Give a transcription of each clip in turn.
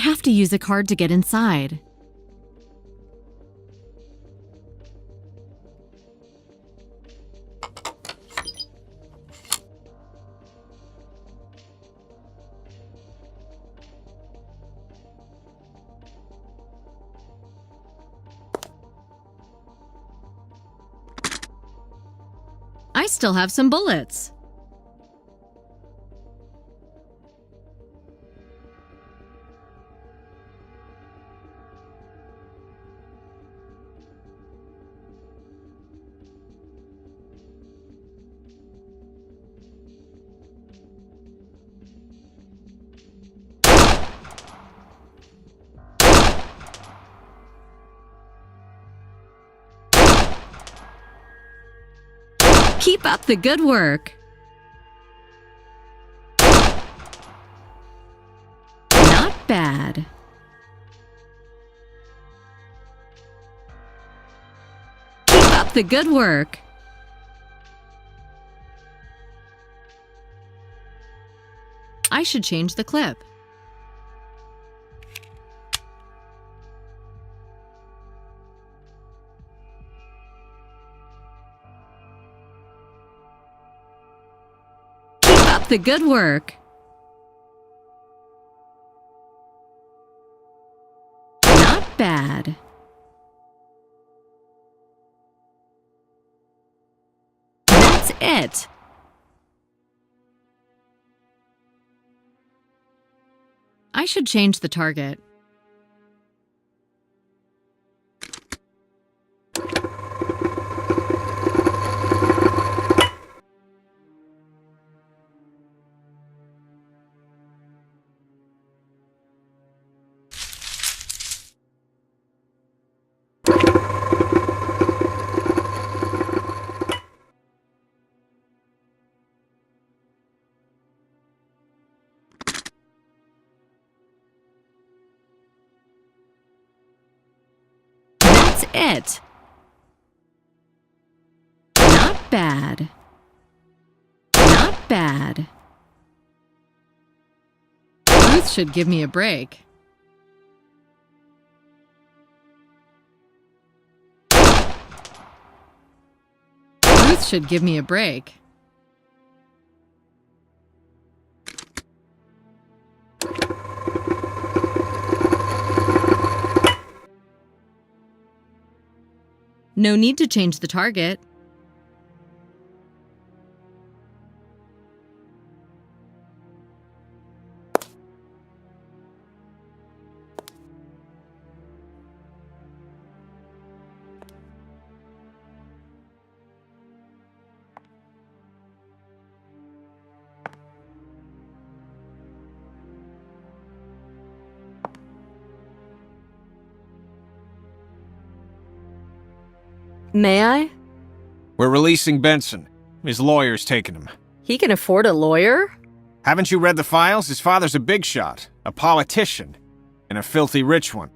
have to use a card to get inside. I still have some bullets. Keep up the good work. Not bad. Keep up the good work. I should change the clip. The good work. Not bad. That's it. I should change the target. It. Not bad. Not bad. Ruth should give me a break. Ruth should give me a break. No need to change the target. May I? We're releasing Benson. His lawyer's taking him. He can afford a lawyer? Haven't you read the files? His father's a big shot, a politician, and a filthy rich one.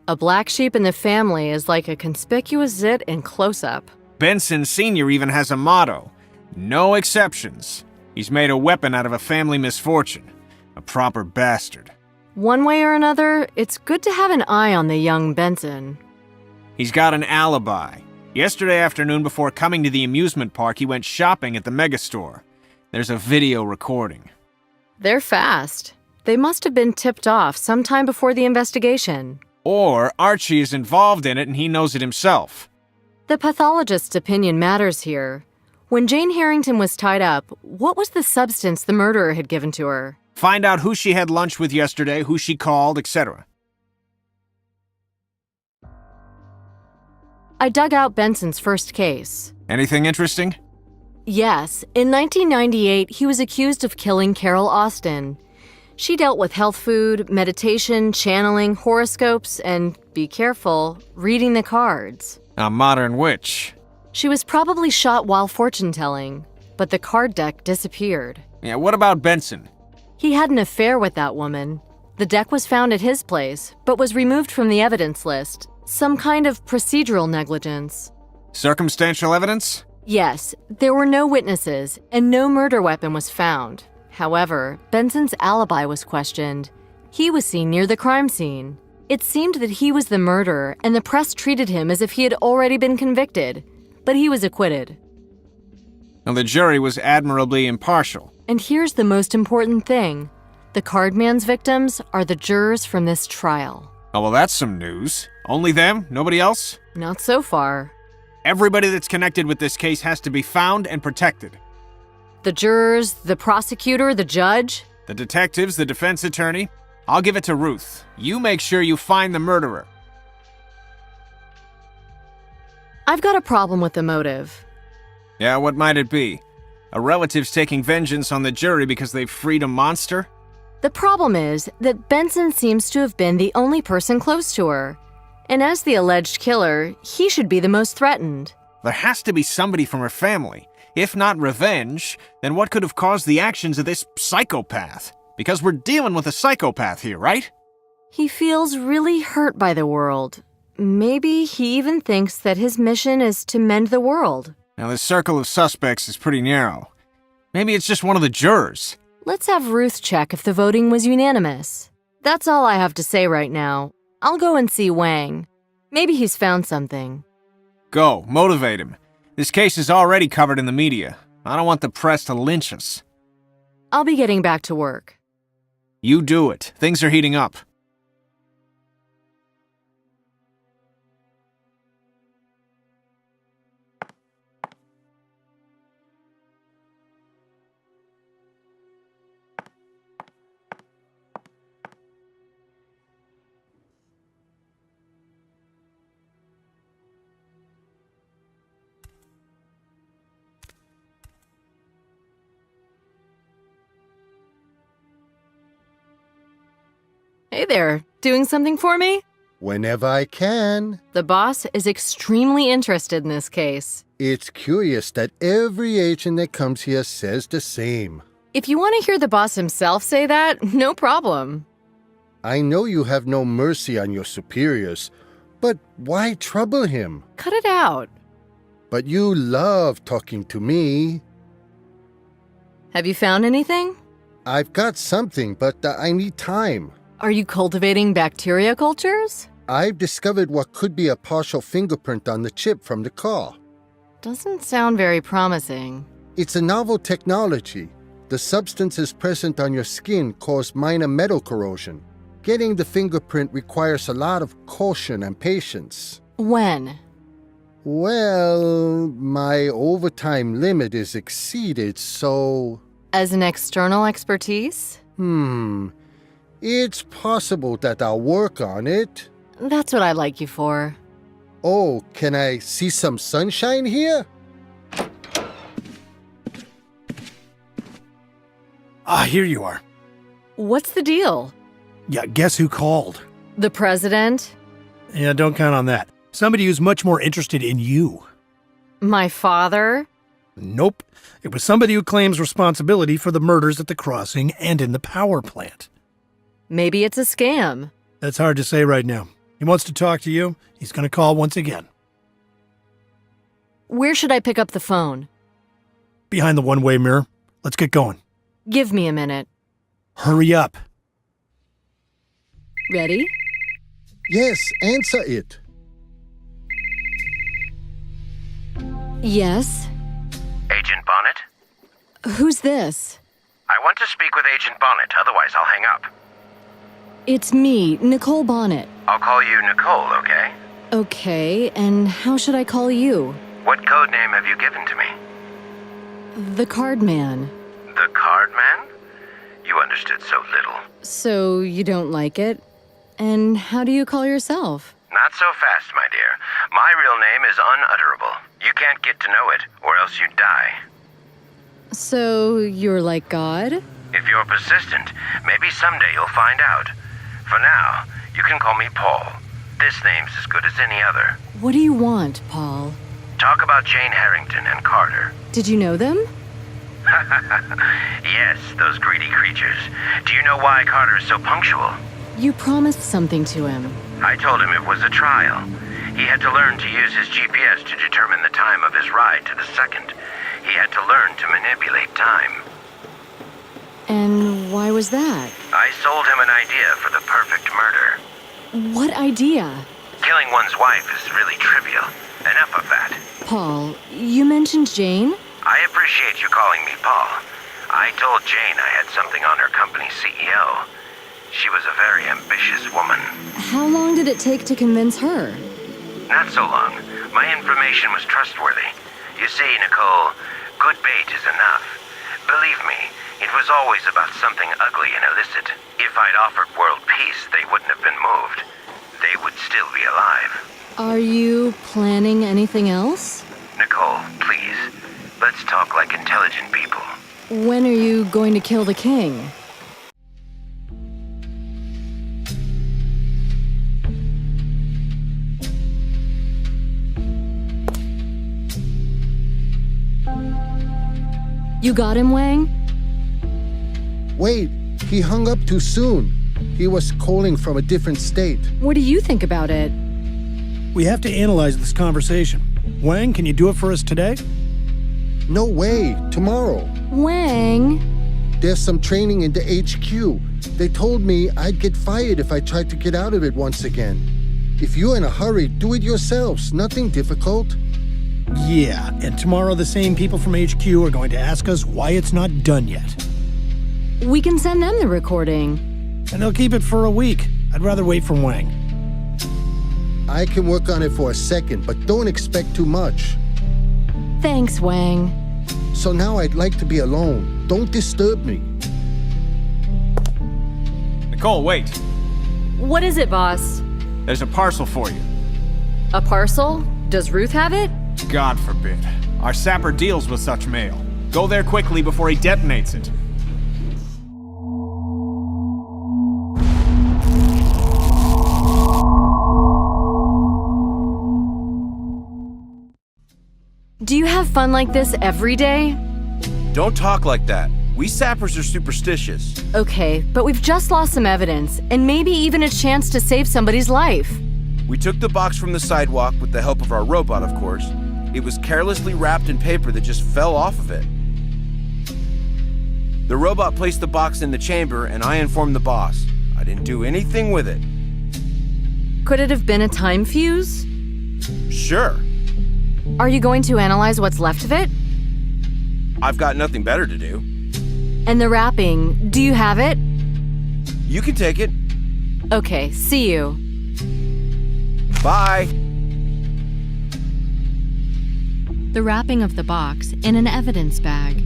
A black sheep in the family is like a conspicuous zit in close-up. Benson Sr. even has a motto, no exceptions. He's made a weapon out of a family misfortune. A proper bastard. One way or another, it's good to have an eye on the young Benson. He's got an alibi. Yesterday afternoon before coming to the amusement park, he went shopping at the megastore. There's a video recording. They're fast. They must have been tipped off sometime before the investigation. Or Archie is involved in it and he knows it himself. The pathologist's opinion matters here. When Jane Harrington was tied up, what was the substance the murderer had given to her? Find out who she had lunch with yesterday, who she called, etc. I dug out Benson's first case. Anything interesting? Yes, in 1998, he was accused of killing Carol Austin. She dealt with health food, meditation, channeling, horoscopes, and, be careful, reading the cards. A modern witch. She was probably shot while fortune-telling, but the card deck disappeared. Yeah, what about Benson? He had an affair with that woman. The deck was found at his place, but was removed from the evidence list. Some kind of procedural negligence. Circumstantial evidence? Yes, there were no witnesses, and no murder weapon was found. However, Benson's alibi was questioned. He was seen near the crime scene. It seemed that he was the murderer, and the press treated him as if he had already been convicted. But he was acquitted. Now, the jury was admirably impartial. And here's the most important thing. The cardman's victims are the jurors from this trial. Oh, well, that's some news. Only them? Nobody else? Not so far. Everybody that's connected with this case has to be found and protected. The jurors, the prosecutor, the judge. The detectives, the defense attorney. I'll give it to Ruth. You make sure you find the murderer. I've got a problem with the motive. Yeah, what might it be? A relative's taking vengeance on the jury because they've freed a monster? The problem is that Benson seems to have been the only person close to her. And as the alleged killer, he should be the most threatened. There has to be somebody from her family. If not revenge, then what could have caused the actions of this psychopath? Because we're dealing with a psychopath here, right? He feels really hurt by the world. Maybe he even thinks that his mission is to mend the world. Now, the circle of suspects is pretty narrow. Maybe it's just one of the jurors. Let's have Ruth check if the voting was unanimous. That's all I have to say right now. I'll go and see Wang. Maybe he's found something. Go, motivate him. This case is already covered in the media. I don't want the press to lynch us. I'll be getting back to work. You do it. Things are heating up. Hey there, doing something for me? Whenever I can. The boss is extremely interested in this case. It's curious that every agent that comes here says the same. If you want to hear the boss himself say that, no problem. I know you have no mercy on your superiors, but why trouble him? Cut it out. But you love talking to me. Have you found anything? I've got something, but I need time. Are you cultivating bacteria cultures? I've discovered what could be a partial fingerprint on the chip from the car. Doesn't sound very promising. It's a novel technology. The substances present on your skin cause minor metal corrosion. Getting the fingerprint requires a lot of caution and patience. When? Well, my overtime limit is exceeded, so... As an external expertise? It's possible that I'll work on it. That's what I'd like you for. Oh, can I see some sunshine here? Ah, here you are. What's the deal? Yeah, guess who called? The president? Yeah, don't count on that. Somebody who's much more interested in you. My father? Nope. It was somebody who claims responsibility for the murders at the crossing and in the power plant. Maybe it's a scam. That's hard to say right now. He wants to talk to you. He's going to call once again. Where should I pick up the phone? Behind the one-way mirror. Let's get going. Give me a minute. Hurry up. Ready? Yes, answer it. Yes. Agent Bonnet? Who's this? I want to speak with Agent Bonnet, otherwise I'll hang up. It's me, Nicole Bonnet. I'll call you Nicole, okay? Okay, and how should I call you? What code name have you given to me? The Card Man. The Card Man? You understood so little. So you don't like it? And how do you call yourself? Not so fast, my dear. My real name is unutterable. You can't get to know it, or else you die. So you're like God? If you're persistent, maybe someday you'll find out. For now, you can call me Paul. This name's as good as any other. What do you want, Paul? Talk about Jane Harrington and Carter. Did you know them? Yes, those greedy creatures. Do you know why Carter is so punctual? You promised something to him. I told him it was a trial. He had to learn to use his GPS to determine the time of his ride to the second. He had to learn to manipulate time. And why was that? I I sold him an idea for the perfect murder. What idea? Killing one's wife is really trivial. Enough of that. Paul, you mentioned Jane? I appreciate you calling me Paul. I told Jane I had something on her company CEO. She was a very ambitious woman. How long did it take to convince her? Not so long. My information was trustworthy. You see, Nicole, good bait is enough. Believe me, it was always about something ugly and illicit. If I'd offered world peace, they wouldn't have been moved. They would still be alive. Are you planning anything else? Nicole, please, let's talk like intelligent people. When are you going to kill the king? You got him, Wang? Wait, he hung up too soon. He was calling from a different state. What do you think about it? We have to analyze this conversation. Wang, can you do it for us today? No way, tomorrow. Wang? There's some training in the HQ. They told me I'd get fired if I tried to get out of it once again. If you're in a hurry, do it yourselves. Nothing difficult. Yeah, and tomorrow the same people from HQ are going to ask us why it's not done yet. We can send them the recording. And they'll keep it for a week. I'd rather wait for Wang. I can work on it for a second, but don't expect too much. Thanks, Wang. So now I'd like to be alone. Don't disturb me. Nicole, wait. What is it, boss? There's a parcel for you. A parcel? Does Ruth have it? God forbid. Our sapper deals with such mail. Go there quickly before he detonates it. Do you have fun like this every day? Don't talk like that. We sappers are superstitious. Okay, but we've just lost some evidence, and maybe even a chance to save somebody's life. We took the box from the sidewalk with the help of our robot, of course. It was carelessly wrapped in paper that just fell off of it. The robot placed the box in the chamber, and I informed the boss. I didn't do anything with it. Could it have been a time fuse? Sure. Are you going to analyze what's left of it? I've got nothing better to do. And the wrapping, do you have it? You can take it. Okay, see you. Bye. The wrapping of the box in an evidence bag.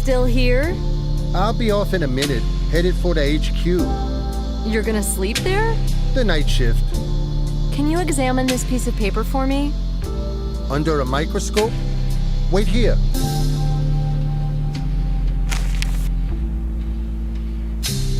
Still here? I'll be off in a minute, headed for the HQ. You're gonna sleep there? The night shift. Can you examine this piece of paper for me? Under a microscope? Wait here.